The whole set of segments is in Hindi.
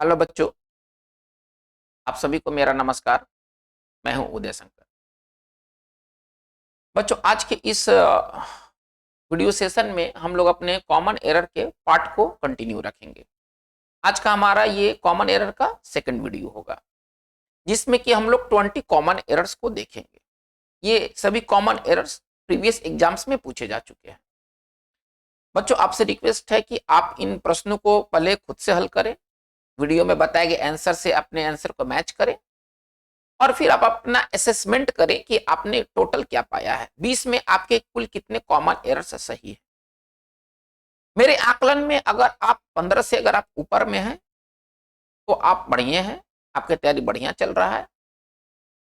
हेलो बच्चों, आप सभी को मेरा नमस्कार। मैं हूं उदय शंकर। बच्चों, आज के इस वीडियो सेशन में हम लोग अपने कॉमन एरर के पार्ट को कंटिन्यू रखेंगे। आज का हमारा ये कॉमन एरर का सेकंड वीडियो होगा, जिसमें कि हम लोग 20 कॉमन एरर्स को देखेंगे। ये सभी कॉमन एरर्स प्रीवियस एग्जाम्स में पूछे जा चुके हैं। बच्चों, आपसे रिक्वेस्ट है कि आप इन प्रश्नों को पहले खुद से हल करें, वीडियो में बताए गए आंसर से अपने आंसर को मैच करें और फिर आप अपना असेसमेंट करें कि आपने टोटल क्या पाया है। 20 में आपके कुल कितने कॉमन एरर्स सही है। मेरे आकलन में अगर आप 15 से अगर आप ऊपर में हैं तो आप बढ़िया हैं, आपकी तैयारी बढ़िया चल रहा है।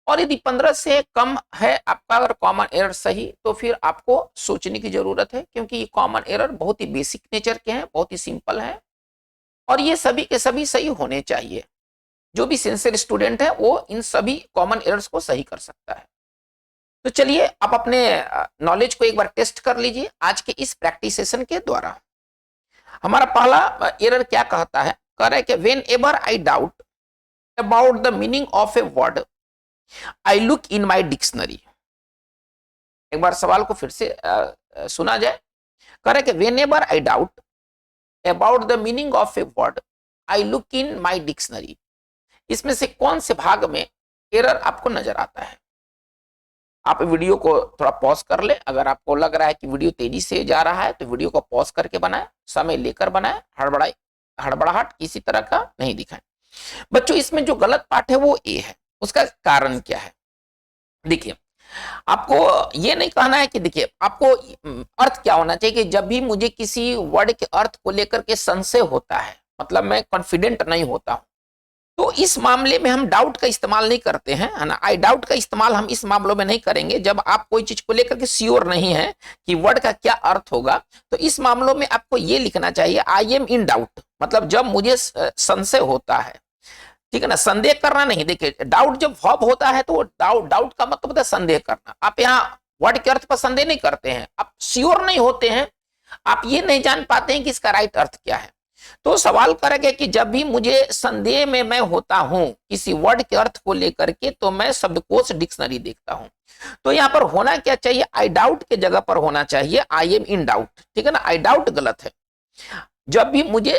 और यदि 15 से कम है आपका अगर कॉमन एरर सही, तो फिर आपको सोचने की जरूरत है, क्योंकि ये कॉमन एरर बहुत ही बेसिक नेचर के हैं, बहुत ही सिंपल है और ये सभी के सभी सही होने चाहिए। जो भी सिंसियर स्टूडेंट है वो इन सभी कॉमन एरर्स को सही कर सकता है। तो चलिए आप अपने नॉलेज को एक बार टेस्ट कर लीजिए आज के इस प्रैक्टिस सेशन के द्वारा। हमारा पहला एरर क्या कहता है, कह रहा है कि when ever I doubt about the meaning of a word I look in my dictionary. एक बार सवाल को फिर से सुना जाए। कह रहा है कि when ever I doubt about the meaning of a word I look in my dictionary. इसमें से कौन से भाग में एरर आपको नजर आता है? आप वीडियो को थोड़ा पॉज कर ले। अगर आपको लग रहा है कि वीडियो तेजी से जा रहा है तो वीडियो को पॉज करके बनाए, समय लेकर बनाए, हड़बड़ाहट किसी तरह का नहीं दिखाएं। बच्चों, इसमें जो गलत पार्ट है वो ए है। उसका कारण क्या है? देखिए, आपको ये नहीं कहना है कि देखिए आपको अर्थ क्या होना चाहिए कि जब भी मुझे किसी वर्ड के अर्थ को लेकर के संशय होता है, मतलब मैं कॉन्फिडेंट नहीं होता हूं, तो इस मामले में हम डाउट का इस्तेमाल नहीं करते हैं, है ना। आई डाउट का इस्तेमाल हम इस मामलों में नहीं करेंगे जब आप कोई चीज को लेकर के श्योर नहीं है कि वर्ड का क्या अर्थ होगा। तो इस मामलों में आपको ये लिखना चाहिए आई एम इन डाउट, मतलब जब मुझे संशय होता है, ठीक है ना। संदेह करना नहीं। देखिए, डाउट जब वर्ब होता है तो डाउट का मतलब होता है संदेह करना। आप यहाँ वर्ड के अर्थ पर संदेह नहीं करते हैं, आप श्योर नहीं होते हैं, आप ये नहीं जान पाते हैं कि इसका राइट अर्थ क्या है। तो सवाल करेंगे कि जब भी मुझे संदेह में मैं होता हूं किसी वर्ड के अर्थ को लेकर के, तो मैं शब्दकोश डिक्शनरी देखता हूं। तो यहां पर होना क्या चाहिए? आई डाउट के जगह पर होना चाहिए आई एम इन डाउट, ठीक है ना। आई डाउट गलत है। जब भी मुझे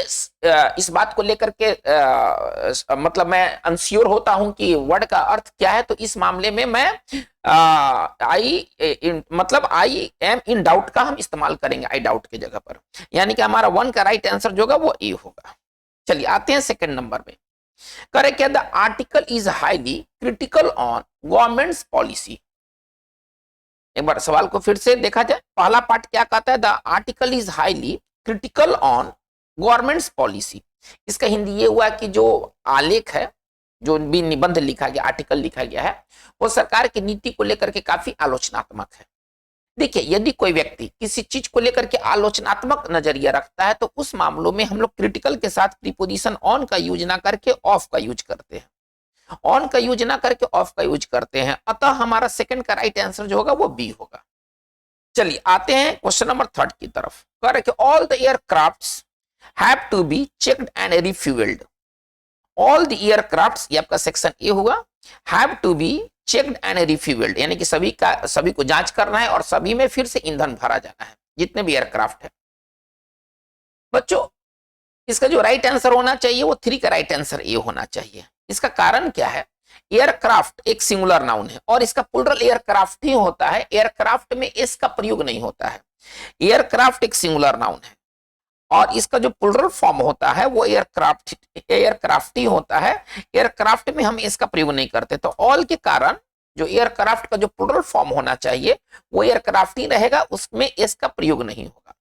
इस बात को लेकर के मतलब मैं अनश्योर होता हूं कि वर्ड का अर्थ क्या है, तो इस मामले में मैं मतलब आई एम इन डाउट का हम इस्तेमाल करेंगे आई डाउट के जगह पर। यानी कि हमारा 1 का राइट आंसर जो होगा वो ए होगा। चलिए आते हैं सेकंड नंबर में। करे क्या? The article is highly critical on governments policy. एक बार सवाल को फिर से देखा जाए। पहला पार्ट क्या कहता है? The article is highly critical on governments policy. इसका हिंदी ये हुआ कि जो आलेख है, जो भी निबंध लिखा गया, आर्टिकल लिखा गया है, वो सरकार की नीति को लेकर के काफी आलोचनात्मक है। देखिए, यदि कोई व्यक्ति किसी चीज को लेकर के आलोचनात्मक नजरिया रखता है तो उस मामलों में हम लोग क्रिटिकल के साथ प्रीपोजिशन ऑन का यूज ना करके ऑफ का यूज करते हैं। ऑन का यूज ना करके ऑफ का यूज करते हैं। अतः हमारा सेकंड का राइट आंसर जो होगा वो बी होगा। चलिए आते हैं क्वेश्चन नंबर 3 की तरफ। कह रहे कि all the aircrafts have to be checked and refuelled. All the aircrafts, ये आपका सेक्शन ए होगा। Have to be checked and refuelled, यानी कि सभी को जांच करना है और सभी में फिर से ईंधन भरा जाना है, जितने भी एयरक्राफ्ट है। बच्चों, इसका जो राइट आंसर होना चाहिए वो 3 का राइट आंसर ए होना चाहिए। इसका कारण क्या है? एयरक्राफ्ट एक सिंगुलर नाउन है और इसका प्लूरल एयरक्राफ्ट ही होता है। एयरक्राफ्ट में एस का प्रयोग नहीं होता है। एयरक्राफ्ट एक सिंगुलर नाउन है और इसका जो प्लूरल फॉर्म होता है वो एयरक्राफ्ट ही होता है। एयरक्राफ्ट में हम इसका प्रयोग नहीं करते। तो ऑल के कारण जो एयरक्राफ्ट का जो प्लूरल फॉर्म होना चाहिए वो एयरक्राफ्ट ही रहेगा, उसमें एस का प्रयोग नहीं होगा।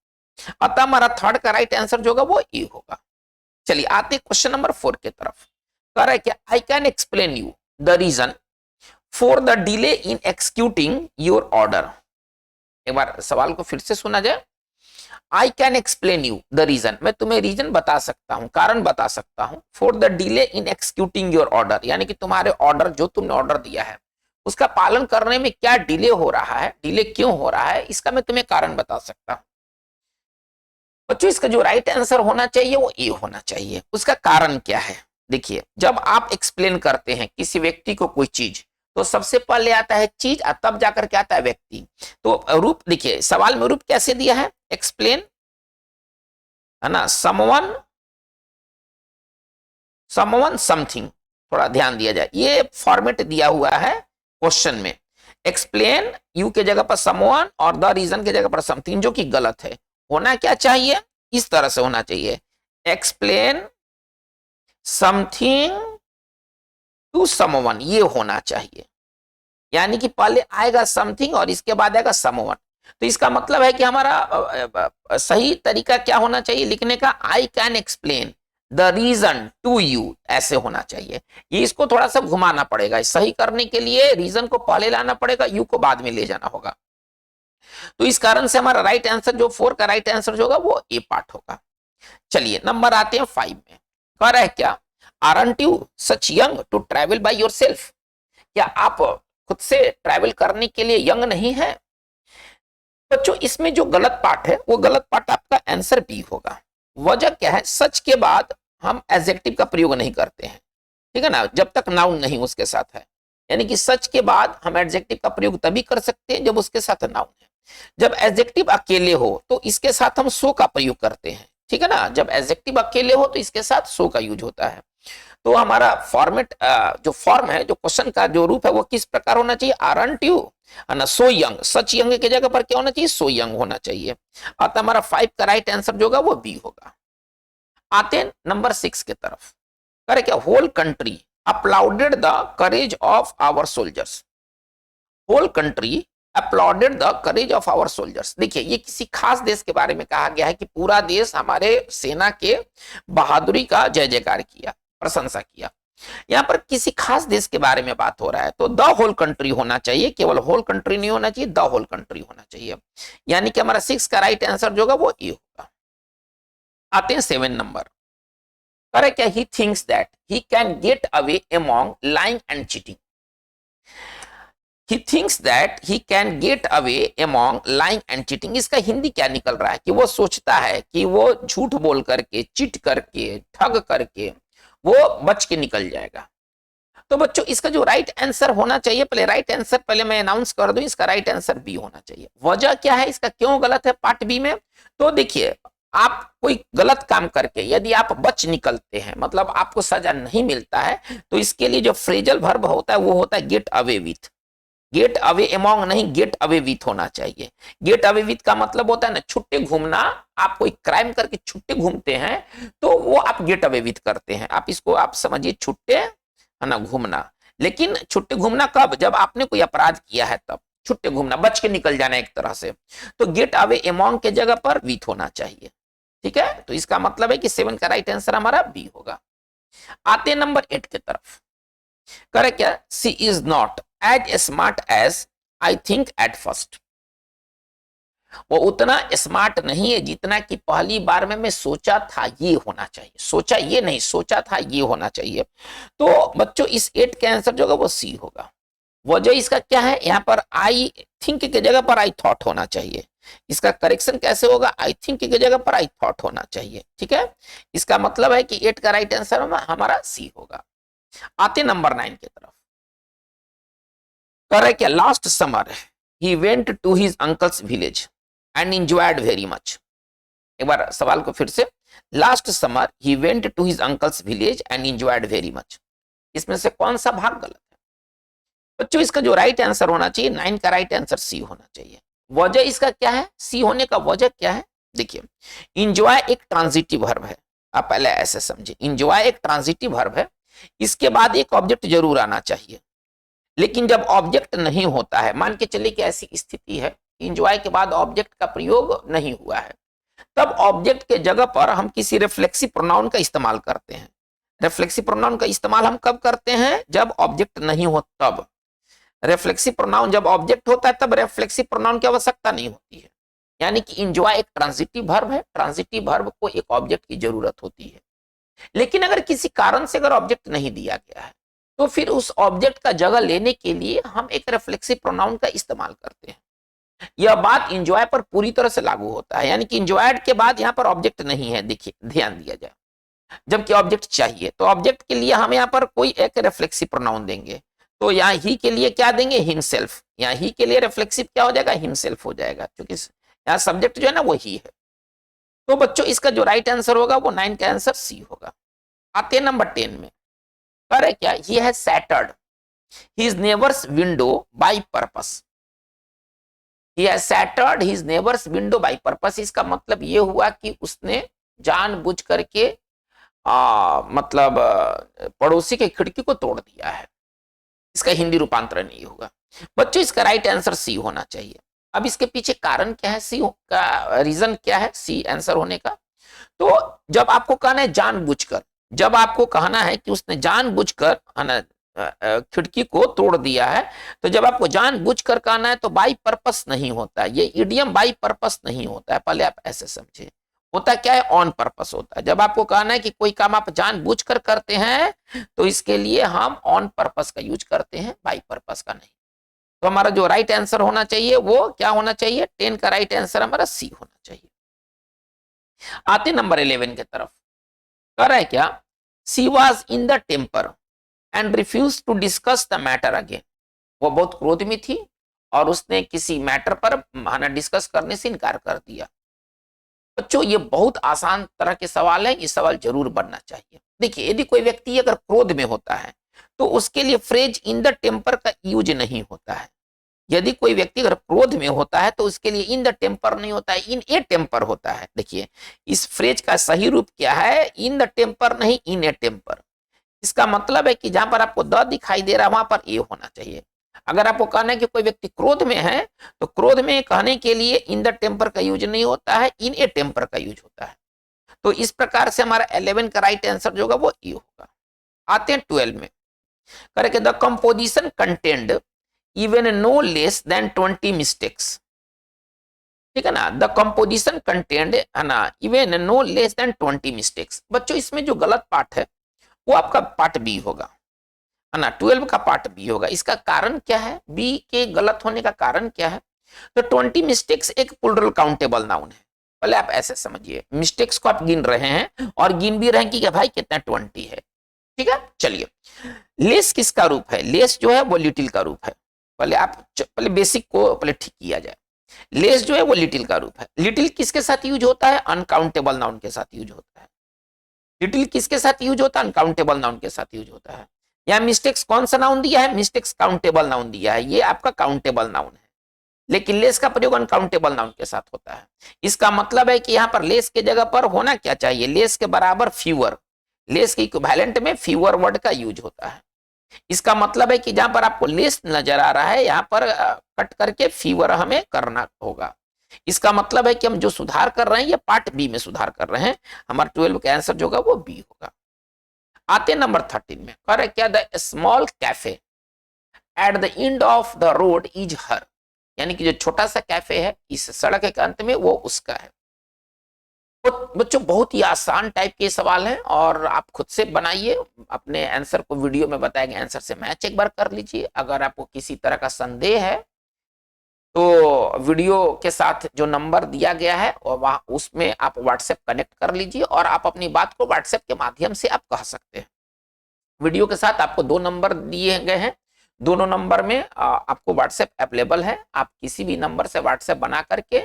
अतः हमारा 3 का राइट आंसर जो होगा वो ए होगा। चलिए आते क्वेश्चन नंबर 4 की तरफ। कह रहा है कि I can explain you the reason for the delay in executing your order. एक बार सवाल को फिर से सुना जाए। I can explain you the reason, मैं तुम्हें रीजन बता सकता हूं, कारण बता सकता हूं। For the delay in executing your order, यानी कि तुम्हारे ऑर्डर, जो तुमने ऑर्डर दिया है उसका पालन करने में क्या डिले हो रहा है, डिले क्यों हो रहा है, इसका मैं तुम्हें कारण बता सकता हूं। बच्चों, इसका जो राइट आंसर होना चाहिए वो ए होना चाहिए। उसका कारण क्या है? देखिए जब आप एक्सप्लेन करते हैं किसी व्यक्ति को कोई चीज, तो सबसे पहले आता है चीज और तब जाकर के आता है व्यक्ति। तो रूप देखिए सवाल में रूप कैसे दिया है, एक्सप्लेन, है ना, समवन समथिंग, थोड़ा ध्यान दिया जाए, ये फॉर्मेट दिया हुआ है क्वेश्चन में। एक्सप्लेन यू के जगह पर समवन और द रीजन के जगह पर समथिंग, जो कि गलत है। होना क्या चाहिए, इस तरह से होना चाहिए, एक्सप्लेन समथिंग टू समवन, ये होना चाहिए। यानी कि पहले आएगा समथिंग और इसके बाद आएगा समवन। तो इसका मतलब है कि हमारा सही तरीका क्या होना चाहिए लिखने का, I can explain the reason to you, ऐसे होना चाहिए। ये इसको थोड़ा सा घुमाना पड़ेगा, सही करने के लिए रीजन को पहले लाना पड़ेगा, यू को बाद में ले जाना होगा। तो इस कारण से हमारा राइट आंसर जो 4 का राइट आंसर जो होगा वो ए पार्ट होगा। चलिए नंबर आते हैं 5 में, कह रहा है क्या, aren't you such young to travel by yourself, क्या आप खुद से ट्रैवल करने के लिए यंग नहीं है। बच्चों इसमें जो गलत पार्ट है वो गलत पार्ट आपका आंसर बी होगा। वजह क्या है, सच के बाद हम एडजेक्टिव का प्रयोग नहीं करते हैं, ठीक है ना, जब तक नाउन नहीं उसके साथ है। यानी कि सच के बाद हम एडजेक्टिव का प्रयोग तभी कर सकते हैं जब उसके साथ नाउन है। जब एडजेक्टिव अकेले हो तो इसके साथ हम सो का प्रयोग करते हैं, ठीक है ना। जब एडजेक्टिव अकेले हो तो इसके साथ सो का यूज होता है। तो हमारा फॉर्मेट जो फॉर्म है, जो क्वेश्चन का जो रूप है वो किस प्रकार होना चाहिए, आरंट यू, है ना, सो यंग, सच यंग की जगह पर क्या होना चाहिए, सो यंग होना चाहिए। अतः हमारा 5 का राइट आंसर जो होगा वो बी होगा। आते हैं नंबर 6 की तरफ, करे क्या, whole country applauded the courage of our soldiers, whole country applauded the courage of our soldiers. देखिए ये किसी खास देश के बारे में कहा गया है कि पूरा देश हमारे सेना के बहादुरी का जय जयकार किया, प्रशंसा किया। यहां पर किसी खास देश के बारे में बात हो रहा है, तो द होल कंट्री होना चाहिए, केवल होल कंट्री नहीं होना चाहिए, द होल कंट्री होना चाहिए। यानी कि हमारा 6 का राइट आंसर जो होगा वो ए होगा। आते हैं 7 नंबर, करे क्या, he thinks that he can get away among lying and cheating, he thinks that he can get away among lying and cheating। इसका हिंदी क्या निकल रहा है कि वो सोचता है कि वो झूठ बोल करके, चीट करके, ठग करके वो बच के निकल जाएगा। तो बच्चों इसका जो राइट आंसर होना चाहिए, पहले राइट आंसर पहले मैं अनाउंस कर दूं, इसका राइट आंसर बी होना चाहिए। वजह क्या है, इसका क्यों गलत है पार्ट बी में, तो देखिए आप कोई गलत काम करके यदि आप बच निकलते हैं, मतलब आपको सजा नहीं मिलता है, तो इसके लिए जो फ्रेजल वर्ब होता है वो होता है get away with. Get away among नहीं, गेट अवे विथ होना चाहिए। गेट अवे विथ का मतलब होता है ना छुट्टे घूमना, आप कोई क्राइम करके छुट्टे घूमते हैं तो वो आप गेट अवे विथ करते हैं। आप इसको आप समझिए छुट्टे, है ना, घूमना। लेकिन छुट्टे घूमना कब, जब आपने कोई अपराध किया है तब छुट्टे घूमना, बच के निकल जाना एक तरह से। तो गेट अवे अमॉन्ग के जगह पर विथ होना चाहिए, ठीक है। तो इसका मतलब है कि 7 का राइट आंसर हमारा बी होगा। आते नंबर 8 की तरफ, करे क्या, she is not as smart as I think at first, वो उतना स्मार्ट नहीं है जितना कि पहली बार में मैं सोचा था ये होना चाहिए। सोचा ये नहीं, सोचा था ये होना चाहिए। तो बच्चों इस 8 के आंसर जो होगा वो सी होगा। वजह इसका क्या है, यहां पर आई थिंक की जगह पर आई थॉट होना चाहिए। इसका करेक्शन कैसे होगा, आई थिंक की जगह पर आई थॉट होना चाहिए, ठीक है। इसका मतलब है कि 8 का राइट आंसर हमारा सी होगा। आते नंबर 9 की तरफ, कर क्या, last summer he went to his uncle's village and enjoyed very much. एक बार सवाल को फिर से, last summer he went to his uncle's village and enjoyed very much, इसमें से कौन सा भाग गलत है बच्चों। इसका जो राइट आंसर होना चाहिए 9 का राइट आंसर सी होना चाहिए। वजह इसका क्या है, सी होने का वजह क्या है, देखिए इंजॉय एक ट्रांजिटिव वर्ब है, आप पहले ऐसे समझे, इंजॉय एक ट्रांजिटिव वर्ब है, इसके बाद एक ऑब्जेक्ट जरूर आना चाहिए। लेकिन जब ऑब्जेक्ट नहीं होता है, मान के चलिए कि ऐसी स्थिति है इंजॉय के बाद ऑब्जेक्ट का प्रयोग नहीं हुआ है, तब ऑब्जेक्ट के जगह पर हम किसी रिफ्लेक्सिव प्रोनाउन का इस्तेमाल करते हैं। रिफ्लेक्सिव प्रोनाउन का इस्तेमाल हम कब करते हैं, जब ऑब्जेक्ट नहीं हो तब। रिफ्लेक्सिव प्रोनाउन जब ऑब्जेक्ट होता है तब रिफ्लेक्सिव प्रोनाउन की आवश्यकता नहीं होती है। यानी कि इंजॉय एक ट्रांजिटिव वर्ब है, ट्रांजिटिव वर्ब को एक ऑब्जेक्ट की जरूरत होती है। लेकिन अगर किसी कारण से अगर ऑब्जेक्ट नहीं दिया गया है तो फिर उस ऑब्जेक्ट का जगह लेने के लिए हम एक रिफ्लेक्सिव प्रोनाउन का इस्तेमाल करते हैं। यह बात इंजॉय पर पूरी तरह से लागू होता है, यानी कि इंजॉयड के बाद यहां पर ऑब्जेक्ट नहीं है, देखिए ध्यान दिया जाए। जबकि ऑब्जेक्ट चाहिए। तो ऑब्जेक्ट के लिए हम यहाँ पर कोई एक रिफ्लेक्सिव प्रोनाउन देंगे। तो यहाँ ही के लिए क्या देंगे, हिमसेल्फ। यहाँ ही के लिए रिफ्लेक्सिव क्या हो जाएगा, हिमसेल्फ हो जाएगा, क्योंकि यहाँ सब्जेक्ट जो है ना वो ही है। तो बच्चों इसका जो राइट आंसर होगा वो 9 का आंसर सी होगा। आते हैं नंबर 10 में। कर है क्या, he has shattered his neighbour's window by purpose. He has shattered his neighbour's window by purpose. इसका मतलब ये हुआ कि उसने जानबूझ करके मतलब पड़ोसी की खिड़की को तोड़ दिया है। इसका हिंदी रूपांतरण ये होगा। बच्चों इसका राइट आंसर सी होना चाहिए। अब इसके पीछे कारण क्या है, सी का रीजन क्या है सी आंसर होने का। तो जब आपको कहना है जानबूझकर, जब आपको कहना है कि उसने जानबूझकर खिड़की को तोड़ दिया है, तो जब आपको जानबूझकर कहना है तो बाई पर्पस नहीं होता, ये इडियम बाई पर्पस नहीं होता है, पहले आप ऐसे समझे। होता क्या है, ऑन पर्पस होता है। जब आपको कहना है कि कोई काम आप जानबूझकर करते हैं तो इसके लिए हम ऑन पर्पस का यूज करते हैं, बाई पर्पस का नहीं। तो हमारा जो राइट आंसर होना चाहिए वो क्या होना चाहिए, 10 का राइट आंसर हमारा सी होना चाहिए। आते नंबर 11 की तरफ। कर रहा है क्या, she was in the temper and refuse to discuss the matter again. वो बहुत क्रोध में थी और उसने किसी मैटर पर डिस्कस करने से इनकार कर दिया। बच्चों ये बहुत आसान तरह के सवाल है, ये सवाल जरूर बनना चाहिए। देखिए यदि कोई व्यक्ति अगर क्रोध में होता है तो उसके लिए फ्रेज इन द टेम्पर का यूज नहीं होता है। यदि कोई व्यक्ति अगर क्रोध में होता है तो उसके लिए इन द टेम्पर नहीं होता है, इन ए टेम्पर होता है। देखिए इस फ्रेज का सही रूप क्या है, इन द टेम्पर नहीं, इन ए टेम्पर। इसका मतलब है कि जहां पर आपको द दिखाई दे रहा है वहां पर ए होना चाहिए। अगर आपको कहना है कि कोई व्यक्ति क्रोध में है तो क्रोध में कहने के लिए इन द टेम्पर का यूज नहीं होता है, इन ए टेम्पर का यूज होता है। तो इस प्रकार से हमारा 11 का राइट आंसर जो होगा वो ई होगा। आते हैं 12 में। करके the composition contained even know less than 20 mistakes. ठीक है ना, द कंपोजिशन कंटेंड है ना even know less than 20 mistakes. बच्चों इसमें जो गलत पार्ट है वो आपका पार्ट बी होगा, है ना, 12 का पार्ट बी होगा। इसका कारण क्या है, बी के गलत होने का कारण क्या है, तो 20 मिस्टेक्स एक प्लूरल काउंटेबल नाउन है। पहले आप ऐसे समझिए, मिस्टेक्स को आप गिन रहे हैं और गिन भी रहे हैं कि भाई कितना 20 है। ठीक है, चलिए लेस किसका रूप है, लेस जो है वो लिटिल का रूप है। पहले आप पहले बेसिक को पहले ठीक किया जाए। लेस जो है वो लिटिल का रूप है। लिटिल किसके साथ यूज होता है, अनकाउंटेबल नाउन के साथ यूज होता है। लिटिल किसके साथ यूज होता है, अनकाउंटेबल नाउन के साथ यूज होता है। यहाँ मिस्टेक्स कौन सा नाउन दिया है, मिस्टेक्स काउंटेबल नाउन दिया है, ये आपका काउंटेबल नाउन है। लेकिन लेस का प्रयोग अनकाउंटेबल नाउन के साथ होता है। इसका मतलब है कि यहाँ पर लेस के जगह पर होना क्या चाहिए, लेस के बराबर फ्यूअर, लेस के इक्विवेलेंट में फ्यूअर वर्ड का यूज होता है। इसका मतलब है कि जहां पर आपको लेस नजर आ रहा है यहाँ पर कट करके फीवर हमें करना होगा। इसका मतलब है कि हम जो सुधार कर रहे हैं ये पार्ट बी में सुधार कर रहे हैं। हमारा 12 का आंसर जो होगा वो बी होगा। आते नंबर 13 में। कह रहे क्या, the small cafe at the end of the road is her. यानी कि जो छोटा सा कैफे है इस सड़क के अंत में वो उसका है। बच्चों बहुत ही आसान टाइप के सवाल हैं और आप खुद से बनाइए, अपने आंसर को वीडियो में बताए गए आंसर से मैच एक बार कर लीजिए। अगर आपको किसी तरह का संदेह है तो वीडियो के साथ जो नंबर दिया गया है और वहां उसमें आप व्हाट्सएप कनेक्ट कर लीजिए और आप अपनी बात को व्हाट्सएप के माध्यम से आप कह सकते हैं। वीडियो के साथ आपको 2 नंबर दिए गए हैं, दोनों नंबर में आपको व्हाट्सएप अवेलेबल है। आप किसी भी नंबर से व्हाट्सएप बना करके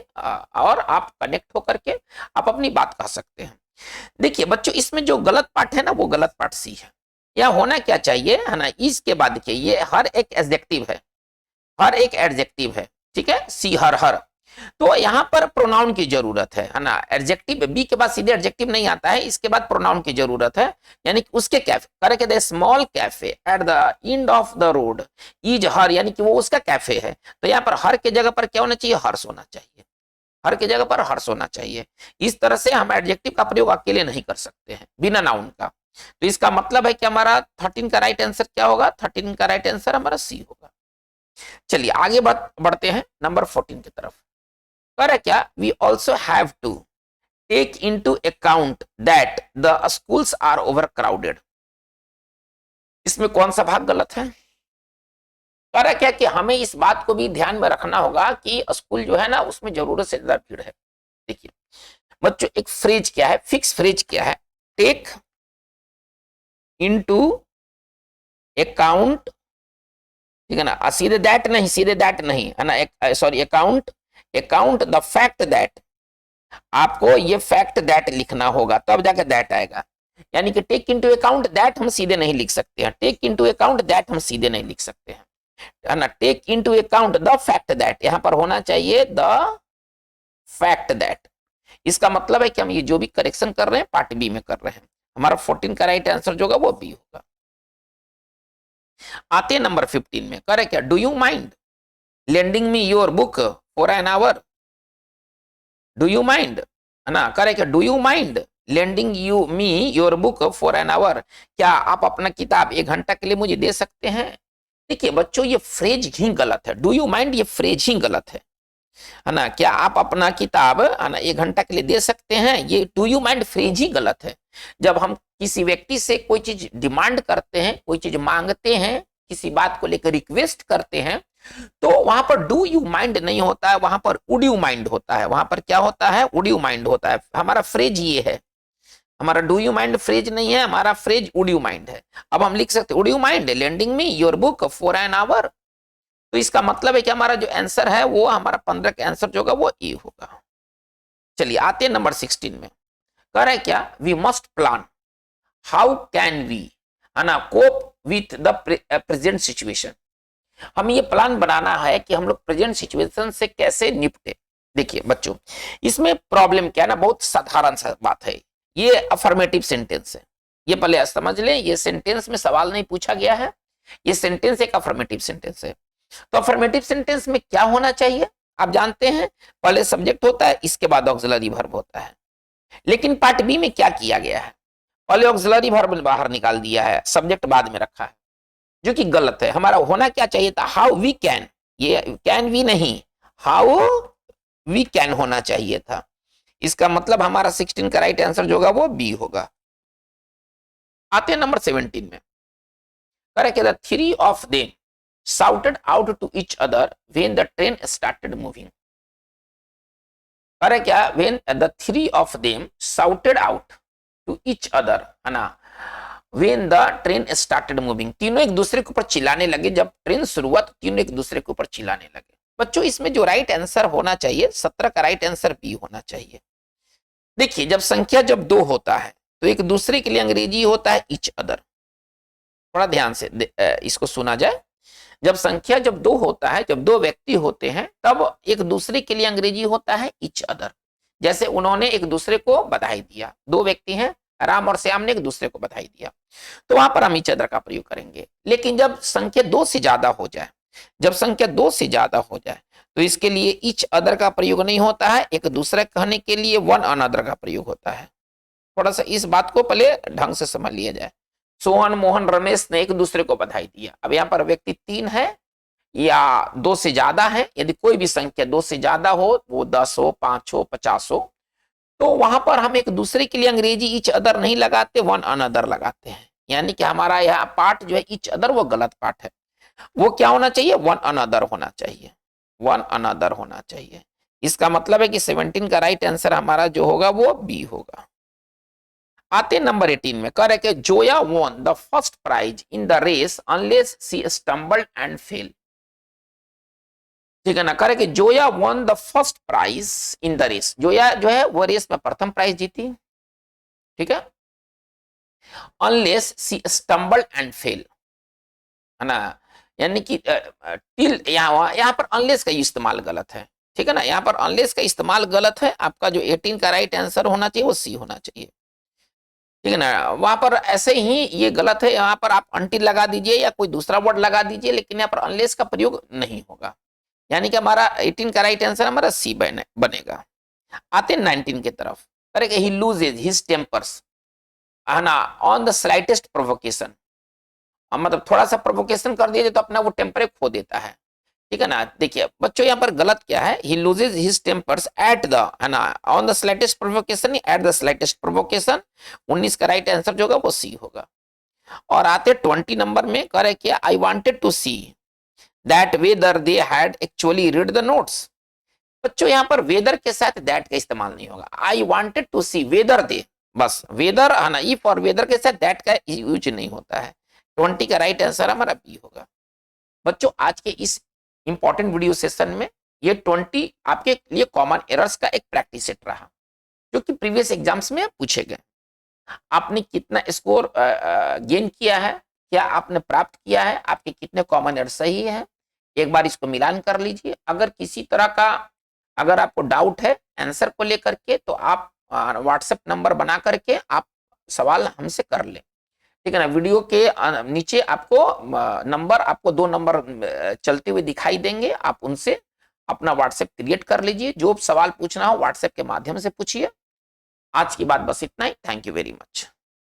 और आप कनेक्ट होकर के आप अपनी बात कह सकते हैं। देखिए बच्चों इसमें जो गलत पार्ट है ना वो गलत पार्ट सी है। यह होना क्या चाहिए है ना, इसके बाद देखिए ये हर एक एडजेक्टिव है, हर एक एडजेक्टिव है। ठीक है, सी हर हर। तो यहाँ पर प्रोनाउन की जरूरत है ना, एडजेक्टिव बी के बाद सीधे एडजेक्टिव नहीं आता है, इसके बाद प्रोनाउन की जरूरत है। यानी कि उसके कैफे करके the small cafe at the end of the road is her, यानी कि वो उसका कैफे है। तो यहाँ पर हर के जगह पर क्या होना चाहिए, हर्ष होना चाहिए। हर की जगह पर हर्ष होना चाहिए। इस तरह से हम एडजेक्टिव का प्रयोग अकेले नहीं कर सकते हैं बिना नाउन का। तो इसका मतलब है कि हमारा 13 का राइट आंसर क्या होगा, 13 का राइट आंसर हमारा सी होगा। चलिए आगे बढ़ते हैं नंबर 14 की तरफ। कर क्या, we also have to take into account that the schools are overcrowded. इसमें कौन सा भाग गलत है, कह क्या कि हमें इस बात को भी ध्यान में रखना होगा कि स्कूल जो है ना उसमें जरूरत से ज्यादा भीड़ है। देखिए बच्चों एक फ्रेज क्या है, फिक्स फ्रेज क्या है, टेक इनटू अकाउंट, ठीक है ना, सीधे दैट नहीं, सीधे दैट नहीं है ना, sorry account the fact that, आपको ये फैक्ट दैट लिखना होगा तब जाकर दैट आएगा। यानी कि टेक इनटू अकाउंट दैट हम सीधे नहीं लिख सकते हैं, टेक इनटू अकाउंट दैट हम सीधे नहीं लिख सकते हैं, है ना। Take into account the fact that, यहां पर होना चाहिए द फैक्ट दैट। इसका मतलब है कि हम ये जो भी करेक्शन कर रहे हैं पार्ट बी में कर रहे हैं। हमारा 14 का राइट आंसर जो होगा वो बी होगा। आते हैं नंबर 15 में, करे क्या, do you mind lending me your book for an hour, do you mind, है ना, करे क्या, do you mind lending you me your book for an hour, क्या आप अपना किताब 1 घंटा के लिए मुझे दे सकते हैं। देखिए बच्चों ये फ्रेज ही गलत है, डू यू माइंड ये फ्रेज ही गलत है ना, क्या आप अपना किताब, है ना, 1 घंटा के लिए दे सकते हैं, ये डू यू माइंड फ्रेज ही गलत है। जब हम किसी व्यक्ति से कोई चीज डिमांड करते हैं, कोई चीज मांगते हैं, किसी बात को लेकर रिक्वेस्ट करते हैं, तो वहां पर डू यू माइंड नहीं होता है, वहां पर वुड यू माइंड होता है। वहां पर क्या होता है, वुड यू माइंड होता है। हमारा फ्रेज ये है, हमारा डू यू माइंड फ्रेज नहीं है, हमारा फ्रेज वुड यू माइंड है। अब हम लिख सकते would you mind lending me your book for an hour, तो इसका मतलब है कि हमारा जो आंसर है वो हमारा 15 का आंसर जो होगा वो ए होगा। चलिए आते हैं नंबर 16 में, कह रहे क्या, we must plan how can we, है ना, cope with the present situation. हम ये प्लान बनाना है कि हम लोग प्रेजेंट सिचुएशन से कैसे निपटे। देखिए बच्चों इसमें प्रॉब्लम क्या है ना, बहुत साधारण सा बात है, ये अफर्मेटिव सेंटेंस है, ये पहले समझ लें, ये सेंटेंस में सवाल नहीं पूछा गया है, ये सेंटेंस एक अफर्मेटिव सेंटेंस है। तो अफर्मेटिव सेंटेंस में क्या होना चाहिए, आप जानते हैं, पहले सब्जेक्ट होता है, इसके बाद ऑक्सिलरी वर्ब होता है। लेकिन पार्ट बी में क्या किया गया है, पहले ऑक्सिलरी वर्ब बाहर निकाल दिया है, सब्जेक्ट बाद में रखा है, जो कि गलत है। हमारा होना क्या चाहिए था, हाउ वी कैन, ये कैन वी नहीं, हाउ वी कैन होना चाहिए था। इसका मतलब हमारा 16 का राइट आंसर जो होगा वो बी होगा। आते हैं नंबर 17 में, correct, the three of them shouted out to each other when the train started moving। अरे क्या, when the three of them shouted out to each other, है ना, when the train started moving, तीनों एक दूसरे के ऊपर चिल्लाने लगे, जब ट्रेन शुरू हुआ तो तीनों एक दूसरे के ऊपर चिल्लाने लगे। बच्चों इसमें जो राइट आंसर होना चाहिए 17 का राइट आंसर बी होना चाहिए। देखिए जब संख्या जब 2 होता है तो एक दूसरे के लिए अंग्रेजी होता है each other, थोड़ा ध्यान से इसको सुना जाए। जब संख्या जब 2 होता है, जब 2 व्यक्ति होते हैं, तब एक दूसरे के लिए अंग्रेजी होता है each other। जैसे उन्होंने एक दूसरे को बधाई दिया, 2 व्यक्ति हैं, राम और श्याम ने एक दूसरे को बधाई दिया, तो वहां पर हम each other का प्रयोग करेंगे। लेकिन जब संख्या 2 से ज्यादा हो जाए, जब संख्या 2 से ज्यादा हो जाए तो इसके लिए each other का प्रयोग नहीं होता है, एक दूसरे कहने के लिए one another का प्रयोग होता है। थोड़ा सा इस बात को पहले ढंग से समझ लिया जाए। सोहन, मोहन, रमेश ने एक दूसरे को बधाई दिया। अब यहाँ पर व्यक्ति 3 है या 2 से ज्यादा है, यदि कोई भी संख्या 2 से ज्यादा हो, वो 10 हो, 5 हो, 50 हो, तो वहां पर हम एक दूसरे के लिए अंग्रेजी ईच अदर नहीं लगाते, वन अनदर लगाते हैं। यानी कि हमारा यह पार्ट जो है ईच अदर वो गलत पार्ट है, वो क्या होना चाहिए, वन अनदर होना चाहिए, वन अनदर होना चाहिए। इसका मतलब है कि 17 का राइट आंसर हमारा जो होगा वो बी होगा। आते नंबर 18 में, कह रहे कि Zoya won the first prize in the race unless she stumbled and fell. ठीक है ना, कह रहे कि Zoya won the first prize in the race, Zoya जो है वो रेस में प्रथम प्राइज जीती, ठीक है, unless she stumbled and fell, है ना, यानी कि टिल यहाँ पर अनलेस का इस्तेमाल गलत है, ठीक है ना, यहाँ पर अनलेस का इस्तेमाल गलत है। आपका जो 18 का राइट आंसर होना चाहिए वो सी होना चाहिए, ठीक है ना। वहां पर ऐसे ही ये गलत है, यहाँ पर आप अनटिल लगा दीजिए या कोई दूसरा वर्ड लगा दीजिए, लेकिन यहाँ पर अनलेस का प्रयोग नहीं होगा, यानी कि हमारा 18 का राइट आंसर हमारा सी बनेगा। आते 19 की तरफ, करेक्ट, ही लूजेज हिज टेम्पर्स, है ना, ऑन द स्लाइटेस्ट प्रोवोकेशन, मतलब थोड़ा सा प्रोवोकेशन कर दिया तो अपना वो टेम्पर खो देता है, ठीक है ना। देखिए बच्चों यहाँ पर गलत क्या है, ही loses his tempers at the, है ना, on the slightest provocation, at the slightest provocation. 19 का राइट आंसर जो होगा वो सी होगा। और आते 20 नंबर में, कह रहे क्या, I wanted to see that whether they had actually read the notes. बच्चों यहाँ पर वेदर के साथ दैट का इस्तेमाल नहीं होगा, I wanted to see whether they, बस वेदर आना, इफ और वेदर के साथ दैट का यूज नहीं होता है। 20 का राइट आंसर हमारा बी होगा। बच्चों आज के इस इंपॉर्टेंट वीडियो सेशन में ये 20 आपके लिए कॉमन एरर्स का एक प्रैक्टिस सेट रहा, जो कि प्रीवियस एग्जाम्स में पूछे गए। आपने कितना स्कोर गेन किया है, क्या आपने प्राप्त किया है, आपके कितने कॉमन एरर सही है, एक बार इसको मिलान कर लीजिए। अगर किसी तरह का अगर आपको डाउट है आंसर को लेकर के, तो आप व्हाट्सएप नंबर बना करके आप सवाल हमसे कर लें, ठीक है ना। वीडियो के नीचे आपको नंबर, आपको 2 नंबर चलते हुए दिखाई देंगे, आप उनसे अपना व्हाट्सएप क्रिएट कर लीजिए। जो सवाल पूछना हो व्हाट्सएप के माध्यम से पूछिए। आज की बात बस इतना ही। Thank you very much.